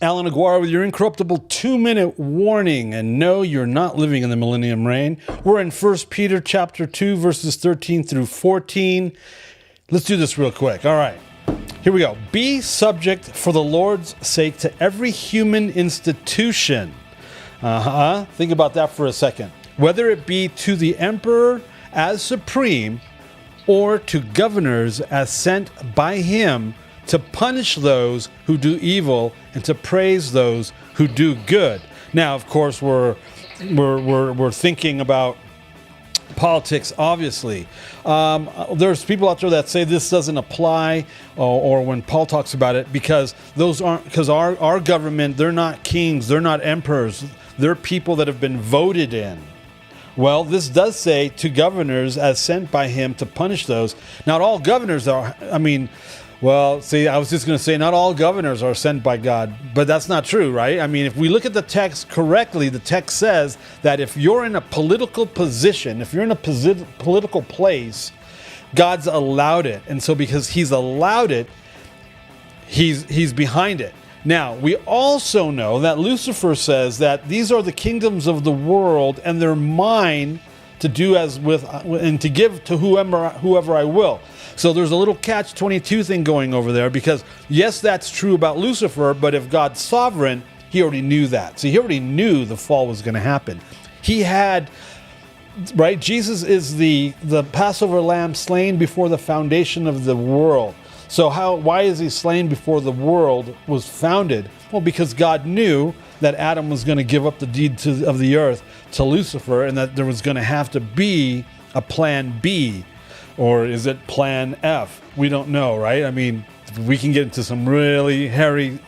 Allan Aguirre with your Incorruptible 2-minute warning. And no, you're not living in the millennium reign. We're in 1 Peter chapter 2, verses 13 through 14. Let's do this real quick. All right. Here we go. Be subject for the Lord's sake to every human institution. Think about that for a second. Whether it be to the emperor as supreme or to governors as sent by him to punish those who do evil and to praise those who do good. Now, of course, we're thinking about politics, obviously. There's people out there that say this doesn't apply, or when Paul talks about it, because our government, they're not kings, they're not emperors, they're people that have been voted in. Well, this does say to governors as sent by him to punish those. Not all governors are, I was just going to say not all governors are sent by God, but that's not true, right? I mean, if we look at the text correctly, the text says that if you're in a political position, if you're in a political place, God's allowed it. And so because he's allowed it, he's behind it. Now, we also know that Lucifer says that these are the kingdoms of the world and they're mine to do as with and to give to whoever I will. So there's a little catch-22 thing going over there, because yes, that's true about Lucifer, but if God's sovereign, he already knew that. So he already knew the fall was going to happen. He had, right? Jesus is the Passover lamb slain before the foundation of the world. So why is he slain before the world was founded? Well, because God knew that Adam was going to give up the deed of the earth to Lucifer, and that there was going to have to be a plan B, or is it plan F? We don't know, right? I mean, we can get into some really hairy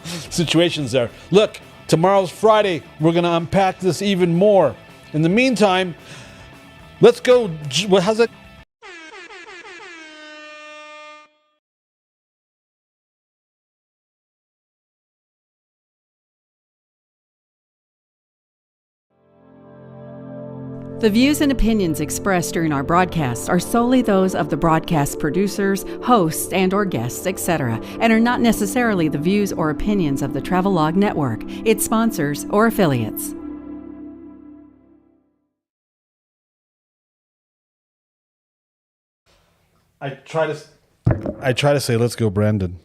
situations there. Look, tomorrow's Friday. We're going to unpack this even more. In the meantime, let's go. How's it? The views and opinions expressed during our broadcasts are solely those of the broadcast producers, hosts, and/or guests, etc., and are not necessarily the views or opinions of the Travelog Network, its sponsors, or affiliates. I try to say, let's go, Brandon.